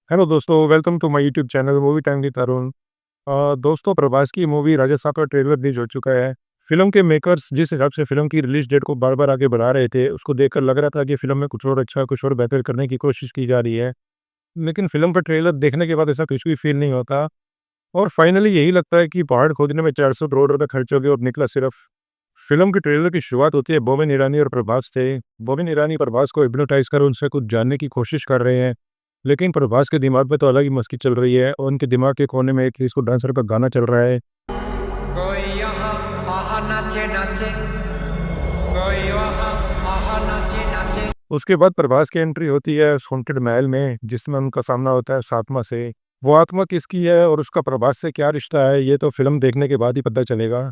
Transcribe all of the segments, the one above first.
Hello दोस्तों, welcome to my YouTube channel movie time with Arun. दोस्तों, प्रभास की मूवी राजा साहब का ट्रेलर रिलीज हो चुका है। फिल्म के मेकर्स जिस हिसाब से फिल्म की रिलीज डेट को बार बार आगे बढ़ा रहे थे, उसको देखकर लग रहा था कि फिल्म में कुछ और अच्छा, कुछ और बेहतर करने की कोशिश की जा रही है। लेकिन फिल्म का ट्रेलर देखने के बाद ऐसा कुछ भी फील नहीं होता और फाइनली यही लगता है कि पहाड़ खोदने में 400 करोड़ रुपए खर्च हो गए और निकला सिर्फ। फिल्म के ट्रेलर की शुरुआत होती है बोबिन ईरानी और प्रभास से। बोबिन ईरानी प्रभास को हिप्नोटाइज कर उनसे कुछ जानने की कोशिश कर रहे हैं, लेकिन प्रभास के दिमाग में तो अलग ही मस्ती चल रही है और उनके दिमाग के कोने में एक इसको डांसर का गाना चल रहा है। कोई यहाँ आहा नाचे नाचे, कोई वहाँ आहा नाचे नाचे। उसके बाद प्रभास की एंट्री होती है उस हॉन्टेड महल में, जिसमें उनका सामना होता है उस आत्मा से। वो आत्मा किसकी है और उसका प्रभास से क्या रिश्ता है, ये तो फिल्म देखने के बाद ही पता चलेगा।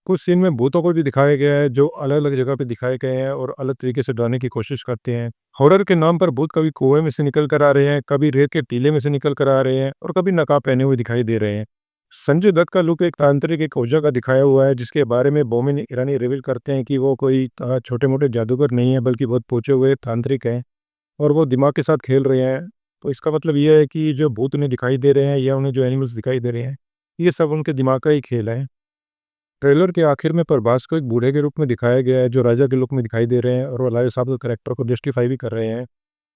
कुछ सीन में भूतों को भी दिखाया गया है जो अलग अलग जगह पे दिखाए गए हैं और अलग तरीके से डराने की कोशिश करते हैं। हॉरर के नाम पर भूत कभी कुएं में से निकल कर आ रहे हैं, कभी रेत के टीले में से निकल कर आ रहे हैं और कभी नकाब पहने हुए दिखाई दे रहे हैं। संजय दत्त का लुक एक तांत्रिक, एक ओझा का दिखाया हुआ है, जिसके बारे में बोमिन ईरानी रिवील करते हैं कि वो कोई छोटे मोटे जादूगर नहीं है, बल्कि बहुत पहुंचे हुए तांत्रिक हैं और वो दिमाग के साथ खेल रहे हैं। तो इसका मतलब ये है कि जो भूत उन्हें दिखाई दे रहे हैं या उन्हें जो एनिमल्स दिखाई दे रहे हैं, ये सब उनके दिमाग का ही खेल है। ट्रेलर के आखिर में प्रभास को एक बूढ़े के रूप में दिखाया गया है, जो राजा के लुक में दिखाई दे रहे हैं और वो लालू साहब के करेक्टर को जस्टिफाई भी कर रहे हैं।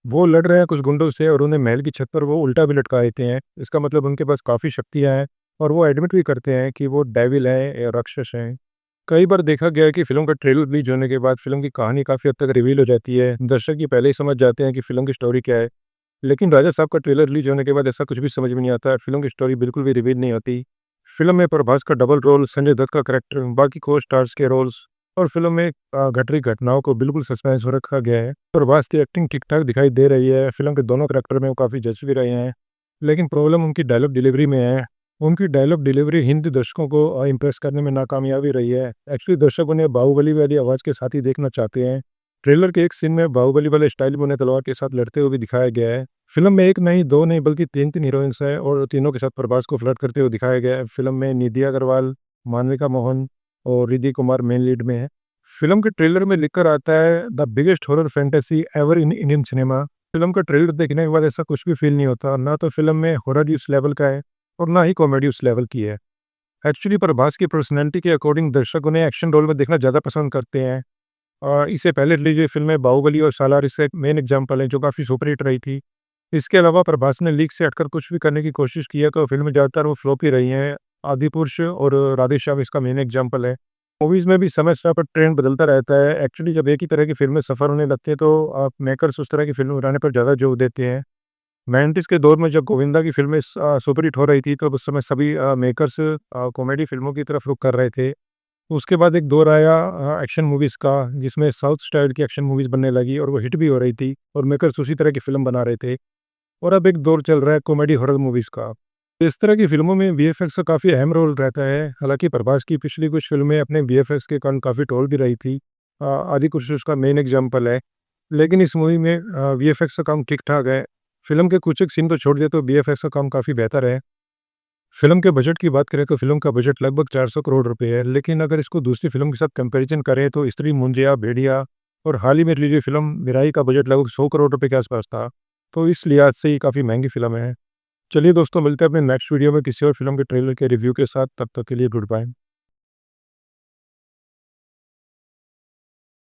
वो लड़ रहे हैं कुछ गुंडों से और उन्हें महल की छत पर वो उल्टा भी लटका देते हैं। इसका मतलब उनके पास काफ़ी शक्तियाँ हैं और वो एडमिट भी करते हैं कि वो डेविल हैं या राक्षस हैं। कई बार देखा गया है कि फिल्म का ट्रेलर रिलीज होने के बाद फिल्म की कहानी काफ़ी हद तक रिवील हो जाती है। दर्शक ये पहले ही समझ जाते हैं कि फिल्म की स्टोरी क्या है। लेकिन राजा साहब का ट्रेलर रिलीज होने के बाद ऐसा कुछ भी समझ में नहीं आता है, फिल्म की स्टोरी बिल्कुल भी रिवील नहीं होती। फिल्म में प्रभास का डबल रोल, संजय दत्त का कैरेक्टर, बाकी को स्टार्स के रोल्स और फिल्म में घट रही घटनाओं को बिल्कुल सस्पेंस में रखा गया है। प्रभास की एक्टिंग ठीक ठाक दिखाई दे रही है, फिल्म के दोनों कैरेक्टर में वो काफ़ी जच भी रहे हैं। लेकिन प्रॉब्लम उनकी डायलॉग डिलीवरी में है। उनकी डायलॉग डिलीवरी हिंदी दर्शकों को इम्प्रेस करने में नाकामयाबी रही है। एक्चुअली दर्शक उन्हें बाहुबली वाली आवाज़ के साथ ही देखना चाहते हैं। ट्रेलर के एक सीन में बाहुबली वाले स्टाइल में उन्हें तलवार के साथ लड़ते हुए भी दिखाया गया है। फिल्म में एक नहीं, दो नहीं, बल्कि 3-3 हीरोइन्स हैं और तीनों के साथ प्रभास को फ्लर्ट करते हुए दिखाया गया है। फिल्म में निधि अग्रवाल, मालविका मोहन और रिद्धि कुमार मेन लीड में है। फिल्म के ट्रेलर में लिखकर आता है the biggest horror fantasy ever in Indian cinema. Film का ट्रेलर देखने के बाद ऐसा कुछ भी फील नहीं होता, ना तो फिल्म में हॉरर उस लेवल का है और ना ही कॉमेडी उस लेवल की है। एक्चुअली प्रभास की पर्सनैलिटी के अकॉर्डिंग दर्शक उन्हें एक्शन रोल में देखना ज़्यादा पसंद करते हैं। और इससे पहले रिलीज हुई फिल्में बाहुबली और सालार इससे एक मेन एग्जाम्पल है, जो काफ़ी सुपरहिट रही थी। इसके अलावा प्रभास ने लीक से हटकर कुछ भी करने की कोशिश की है तो फिल्में ज़्यादातर वो फ्लॉप ही रही हैं। आदिपुरुष और राधेश्याम इसका मेन एग्जाम्पल है। मूवीज़ में भी समय समय पर ट्रेंड बदलता रहता है। एक्चुअली जब एक ही तरह की फिल्में सफ़र होने लगती हैं तो मेकर्स उस तरह की फिल्में बनाने पर ज़्यादा जोर देते हैं। 90s के दौर में जब गोविंदा की फिल्में सुपरहिट हो रही थी तो उस समय सभी मेकर्स कॉमेडी फिल्मों की तरफ रुख कर रहे थे। उसके बाद एक दौर आया एक्शन मूवीज़ का, जिसमें साउथ स्टाइल की एक्शन मूवीज़ बनने लगी और वो हिट भी हो रही थी और मेकर्स उसी तरह की फ़िल्म बना रहे थे। और अब एक दौर चल रहा है कॉमेडी हॉरर मूवीज़ का। इस तरह की फ़िल्मों में वीएफएक्स का काफ़ी अहम रोल रहता है। हालाँकि प्रभास की पिछली कुछ फ़िल्में अपने वीएफएक्स के कारण काफ़ी ट्रोल भी रही थी। आदिपुरुष उसका मेन एग्ज़ाम्पल है। लेकिन इस मूवी में वीएफएक्स का काम ठीक-ठाक है। फ़िल्म के कुछ एक सीन तो छोड़ दिए तो वीएफएक्स का काम काफ़ी बेहतर है। फ़िल्म के बजट की बात करें तो फ़िल्म का बजट लगभग 400 करोड़ रुपए है, लेकिन अगर इसको दूसरी फ़िल्म के साथ कंपैरिज़न करें तो स्त्री मुंजिया, भेड़िया और हाल ही में रिलीज़ हुई फ़िल्म मिराई का बजट लगभग 100 करोड़ रुपए के आसपास था। तो इस लिहाज से ये काफ़ी महँगी फ़िल्म है। चलिए दोस्तों, मिलते हैं अपने नेक्स्ट वीडियो में किसी और फ़िल्म के ट्रेलर के रिव्यू के साथ। तब तक के लिए गुड बाय।